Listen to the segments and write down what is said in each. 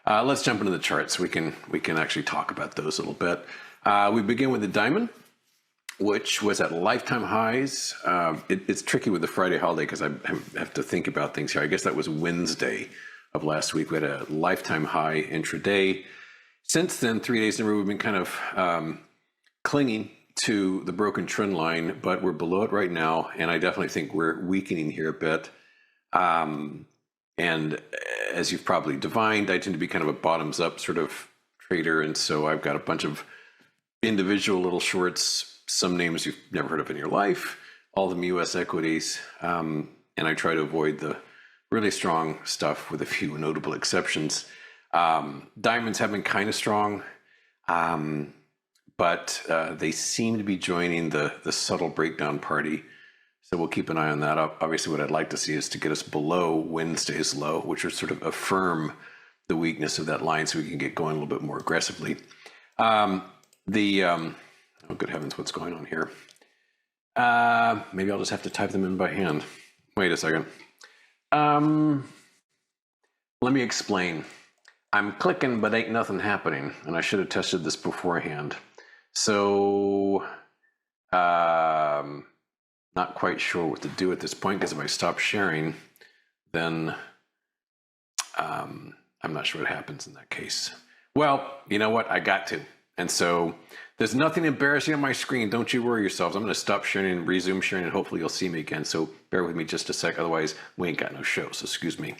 Let's jump into the charts. We can actually talk about those a little bit. We begin with the diamond, which was at lifetime highs. It's tricky with the Friday holiday because I have to think about things here. I guess that was Wednesday of last week. We had a lifetime high intraday. Since then, 3 days in a row, we've been kind of clinging to the broken trend line, but we're below it right now, and I definitely think we're weakening here a bit. And as you've probably divined, I tend to be kind of a bottoms-up sort of trader, and so I've got a bunch of individual little shorts, some names you've never heard of in your life, all the U.S. equities, and I try to avoid the really strong stuff with a few notable exceptions. Diamonds have been kind of strong, but they seem to be joining the subtle breakdown party. So we'll keep an eye on that. Obviously, what I'd like to see is to get us below Wednesday's low, which would sort of affirm the weakness of that line so we can get going a little bit more aggressively. Oh, good heavens, what's going on here? Maybe I'll just have to type them in by hand. Wait a second. Let me explain. I'm clicking, but ain't nothing happening. And I should have tested this beforehand. So, not quite sure what to do at this point, because if I stop sharing, then I'm not sure what happens in that case. Well, you know what? I got to. And so there's nothing embarrassing on my screen. Don't you worry yourselves. I'm going to stop sharing and resume sharing, and hopefully you'll see me again. So bear with me just a sec. Otherwise, we ain't got no show. So excuse me.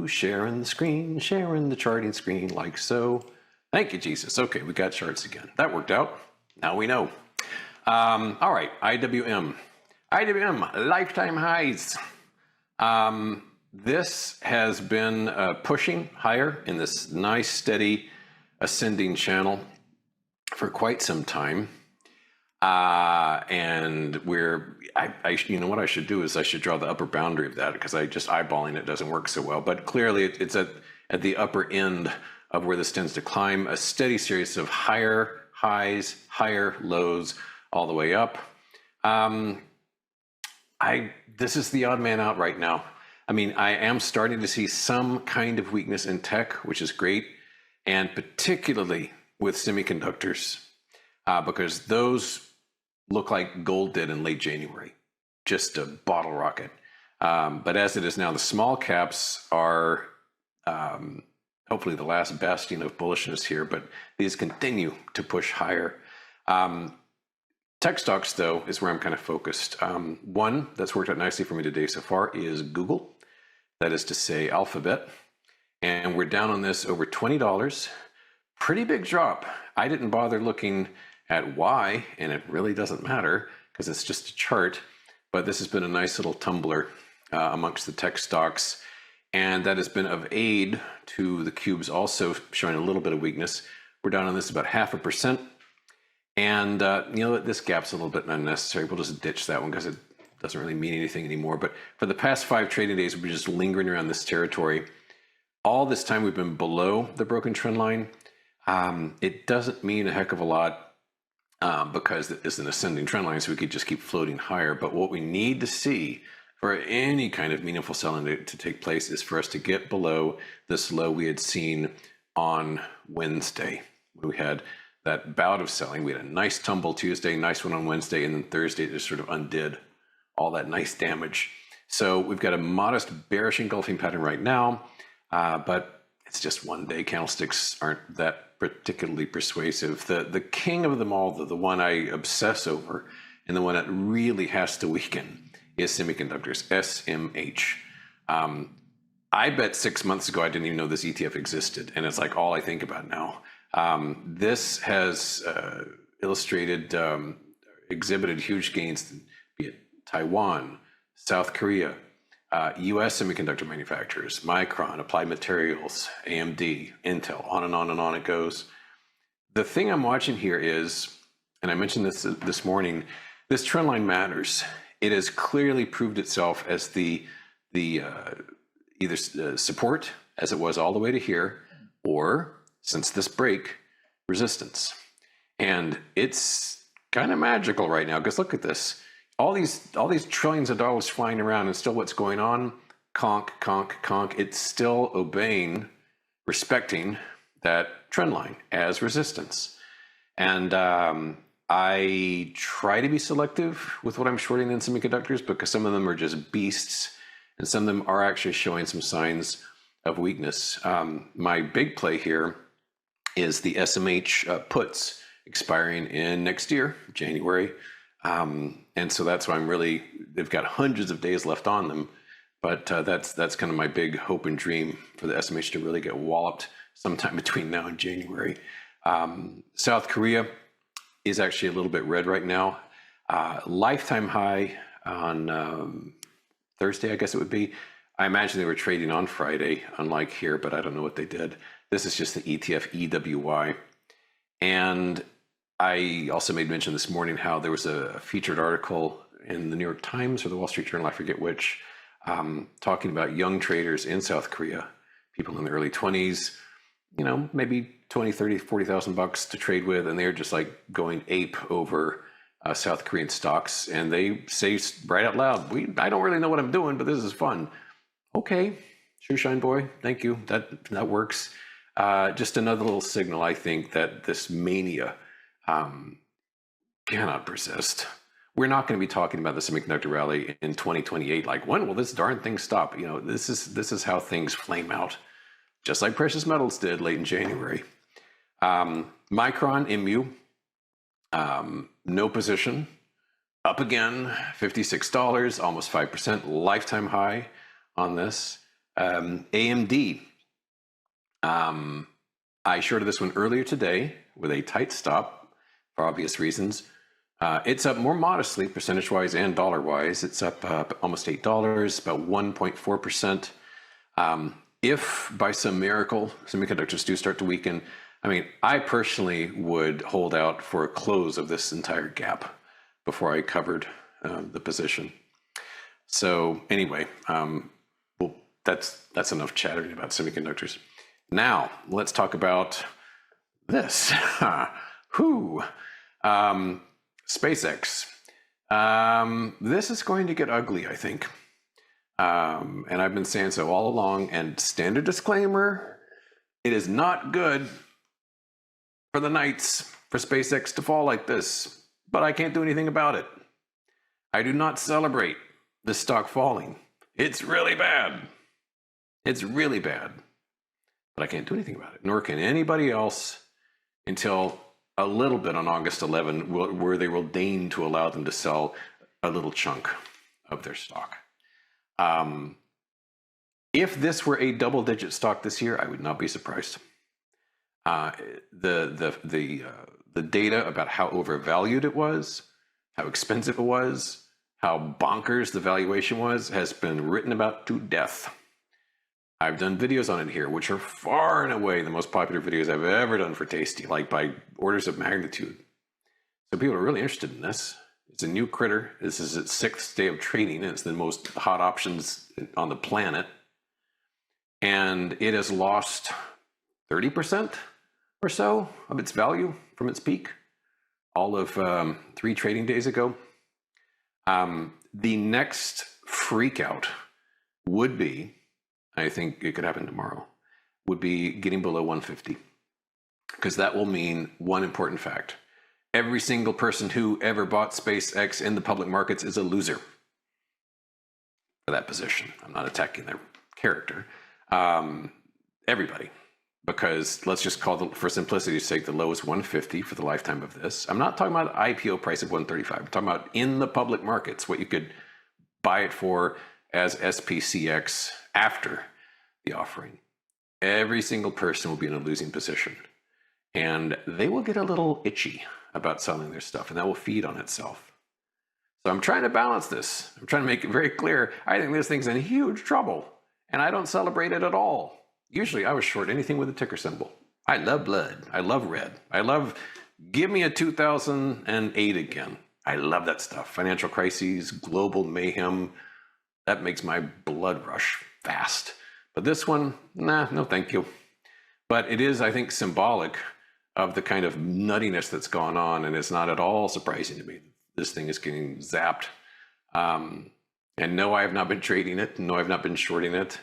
Sharing the screen, sharing the charting screen like so. Thank you, Jesus. Okay, we got charts again. That worked out. Now we know. All right, IWM. IWM, lifetime highs. This has been pushing higher in this nice, steady, ascending channel for quite some time. And you know what I should do is I should draw the upper boundary of that, because just eyeballing it doesn't work so well. But clearly it's at the upper end of where this tends to climb, a steady series of higher highs, higher lows, all the way up. This is the odd man out right now. I mean, I am starting to see some kind of weakness in tech, which is great, and particularly with semiconductors, because those look like gold did in late January, just a bottle rocket. But as it is now, the small caps are hopefully the last bastion of bullishness here, but these continue to push higher. Tech stocks, though, is where I'm kind of focused. One that's worked out nicely for me today so far is Google, that is to say Alphabet. And we're down on this over $20. Pretty big drop. I didn't bother looking at why, and it really doesn't matter because it's just a chart, but this has been a nice little tumbler amongst the tech stocks, and that has been of aid to the cubes also showing a little bit of weakness. We're down on this about 0.5%, and you know what, this gap's a little bit unnecessary. We'll just ditch that one because it doesn't really mean anything anymore. But for the past 5 trading days, we're just lingering around this territory. All this time we've been below the broken trend line. It doesn't mean a heck of a lot, because it's an ascending trend line, so we could just keep floating higher. But what we need to see for any kind of meaningful selling to take place is for us to get below this low we had seen on Wednesday. We had that bout of selling. We had a nice tumble Tuesday, nice one on Wednesday, and then Thursday it just sort of undid all that nice damage. So we've got a modest bearish engulfing pattern right now, but it's just one day. Candlesticks aren't that particularly persuasive. The king of them all, the one I obsess over, and the one that really has to weaken is semiconductors, SMH. I bet 6 months ago I didn't even know this ETF existed, and it's like all I think about now. This has exhibited huge gains, be it Taiwan, South Korea, U.S. semiconductor manufacturers, Micron, Applied Materials, AMD, Intel, on and on and on it goes. The thing I'm watching here is, and I mentioned this morning, this trend line matters. It has clearly proved itself as the either support, as it was all the way to here, or since this break, resistance. And it's kind of magical right now, because look at this. All these trillions of dollars flying around, and still what's going on? Conk, conk, conk. It's still obeying, respecting that trend line as resistance. And I try to be selective with what I'm shorting in semiconductors, because some of them are just beasts, and some of them are actually showing some signs of weakness. My big play here is the SMH puts expiring in next year, January. And so that's why they've got hundreds of days left on them. But that's kind of my big hope and dream for the SMH to really get walloped sometime between now and January. South Korea is actually a little bit red right now. Lifetime high on Thursday, I guess it would be. I imagine they were trading on Friday, unlike here, but I don't know what they did. This is just the ETF EWY. And I also made mention this morning how there was a featured article in the New York Times or the Wall Street Journal, I forget which, talking about young traders in South Korea, people in the early 20s, maybe 20, 30, 40,000 bucks to trade with, and they're just like going ape over South Korean stocks. And they say right out loud, I don't really know what I'm doing, but this is fun. Okay, sure, shine boy, thank you, that works. Just another little signal, I think, that this mania cannot persist. We're not going to be talking about the semiconductor rally in 2028. Like, when will this darn thing stop? This is how things flame out, just like precious metals did late in January. Micron, MU, no position, up again, $56, almost 5%, lifetime high on this. AMD, I shorted this one earlier today with a tight stop for obvious reasons. It's up more modestly, percentage-wise and dollar-wise. It's up almost $8, about 1.4%. If by some miracle semiconductors do start to weaken, I personally would hold out for a close of this entire gap before I covered the position. So anyway, well, that's enough chattering about semiconductors. Now let's talk about this. SpaceX. This is going to get ugly, I think. And I've been saying so all along. And standard disclaimer, it is not good for the nights for SpaceX to fall like this, but I can't do anything about it. I do not celebrate this stock falling. It's really bad. It's really bad. But I can't do anything about it, nor can anybody else until a little bit on August 11, where they will deign to allow them to sell a little chunk of their stock. If this were a double-digit stock this year, I would not be surprised. The data about how overvalued it was, how expensive it was, how bonkers the valuation was, has been written about to death. I've done videos on it here, which are far and away the most popular videos I've ever done for Tasty, like by orders of magnitude. So people are really interested in this. It's a new critter. This is its 6th day of trading, and it's the most hot options on the planet. And it has lost 30% or so of its value from its peak, all of 3 trading days ago. The next freak out would be, I think it could happen tomorrow, would be getting below 150. Because that will mean one important fact. Every single person who ever bought SpaceX in the public markets is a loser for that position. I'm not attacking their character. Everybody. Because let's just call, for simplicity's sake, the low is 150 for the lifetime of this. I'm not talking about the IPO price of 135. I'm talking about in the public markets, what you could buy it for as SPCX after the offering. Every single person will be in a losing position, and they will get a little itchy about selling their stuff, and that will feed on itself. So I'm trying to balance this. I'm trying to make it very clear. I think this thing's in huge trouble, and I don't celebrate it at all. Usually I was short anything with a ticker symbol. I love blood. I love red. I love, give me a 2008 again. I love that stuff. Financial crises, global mayhem. That makes my blood rush fast. But this one, nah, no thank you. But it is, I think, symbolic of the kind of nuttiness that's gone on, and it's not at all surprising to me. This thing is getting zapped. And no, I have not been trading it. No, I've not been shorting it.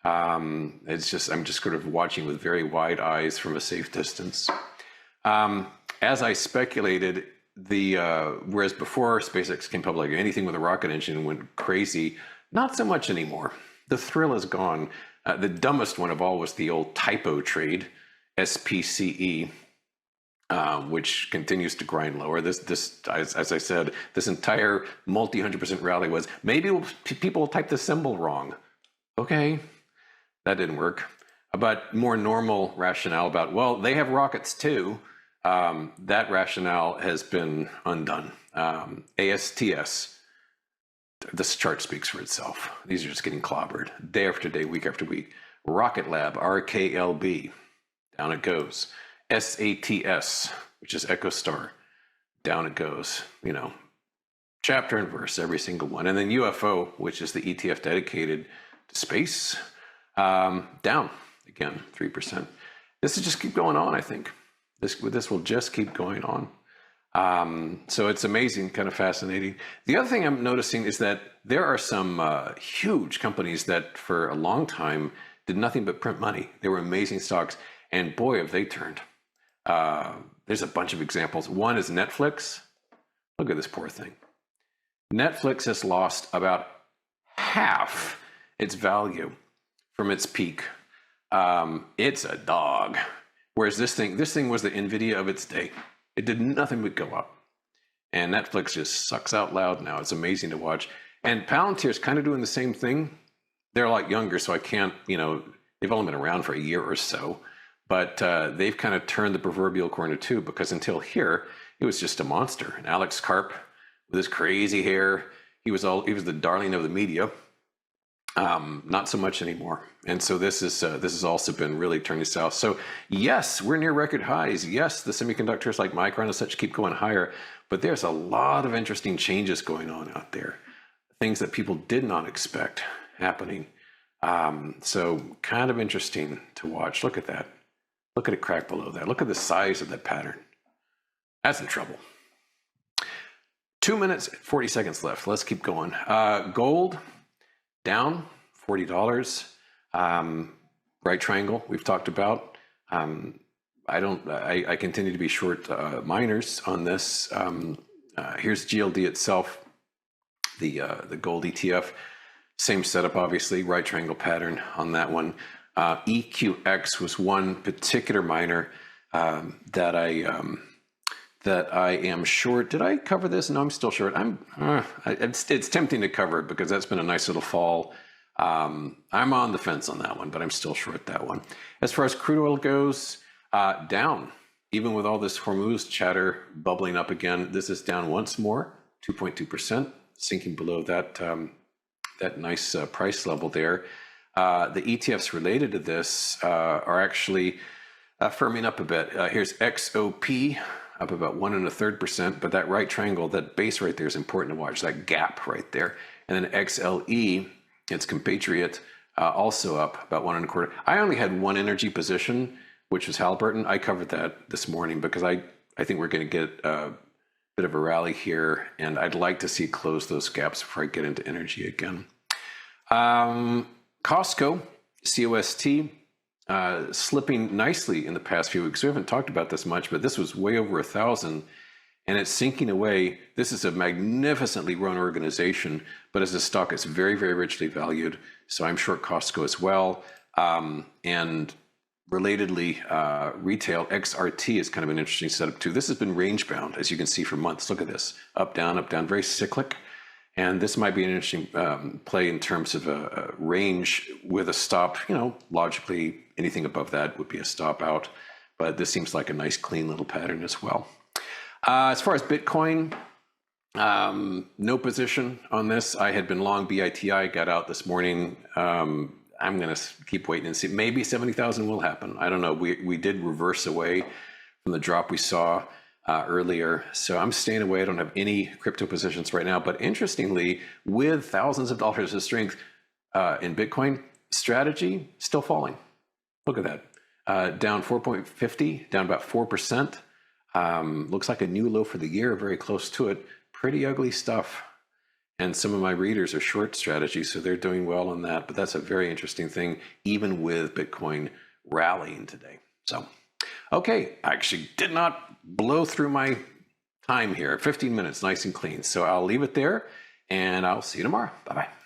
It's just, I'm just sort of watching with very wide eyes from a safe distance. As I speculated, whereas before SpaceX came public, anything with a rocket engine went crazy, not so much anymore. The thrill is gone. The dumbest one of all was the old typo trade, SPCE, which continues to grind lower. This, as I said, this entire multi-100% rally was, maybe people typed the symbol wrong. Okay, that didn't work. But more normal rationale about, well, they have rockets too. That rationale has been undone. ASTS, this chart speaks for itself. These are just getting clobbered day after day, week after week. Rocket Lab RKLB, down it goes. SATS, which is EchoStar, down it goes. You know, chapter and verse, every single one. And then UFO, which is the ETF dedicated to space, down again, 3%. This will just keep going on, I think. This will just keep going on. So it's amazing, kind of fascinating. The other thing I'm noticing is that there are some huge companies that for a long time did nothing but print money. They were amazing stocks, and boy, have they turned. There's a bunch of examples. One is Netflix. Look at this poor thing. Netflix has lost about half its value from its peak. It's a dog. Whereas this thing was the Nvidia of its day. It did nothing but go up. And Netflix just sucks out loud now. It's amazing to watch. And Palantir is kind of doing the same thing. They're a lot younger, so I can't, you know, they've only been around for a year or so. But they've kind of turned the proverbial corner too, because until here, it was just a monster. And Alex Karp, with his crazy hair, he was the darling of the media. Not so much anymore. And so this has also been really turning south. So yes, we're near record highs. Yes, the semiconductors like Micron and such keep going higher, but there's a lot of interesting changes going on out there. Things that people did not expect happening. So kind of interesting to watch. Look at that. Look at it crack below that. Look at the size of that pattern. That's in trouble. 2 minutes, 40 seconds left. Let's keep going. Gold down $40. Right triangle we've talked about. I continue to be short miners on this. Here's GLD itself, the gold ETF. Same setup, obviously. Right triangle pattern on that one. EQX was one particular miner that I am short. Did I cover this? No, I'm still short. It's tempting to cover it because that's been a nice little fall. I'm on the fence on that one, but I'm still short that one. As far as crude oil goes, down. Even with all this Hormuz chatter bubbling up again, this is down once more, 2.2%, sinking below that nice price level there. The ETFs related to this are actually firming up a bit. Here's XOP, up about 1.33%, but that right triangle, that base right there is important to watch, that gap right there. And then XLE, its compatriot, also up about 1.25. I only had one energy position, which was Halliburton. I covered that this morning because I think we're going to get a bit of a rally here, and I'd like to see it close those gaps before I get into energy again. Costco, COST, slipping nicely in the past few weeks. We haven't talked about this much, but this was way over 1,000, and it's sinking away. This is a magnificently run organization, but as a stock, it's very, very richly valued. So I'm short Costco as well. And relatedly, retail XRT is kind of an interesting setup too. This has been range bound, as you can see for months. Look at this, up, down, very cyclic. And this might be an interesting play in terms of a range with a stop. You know, logically, anything above that would be a stop out. But this seems like a nice, clean little pattern as well. As far as Bitcoin, no position on this. I had been long BITI, got out this morning. I'm going to keep waiting and see. Maybe 70,000 will happen. I don't know. We did reverse away from the drop we saw earlier. So I'm staying away. I don't have any crypto positions right now. But interestingly, with thousands of dollars of strength in Bitcoin, strategy still falling. Look at that. down 4.50, down about 4%. Looks like a new low for the year, very close to it. Pretty ugly stuff. And some of my readers are short strategy, so they're doing well on that. But that's a very interesting thing, even with Bitcoin rallying today. So, okay, I actually did not blow through my time here. 15 minutes, nice and clean. So I'll leave it there, and I'll see you tomorrow. Bye-bye.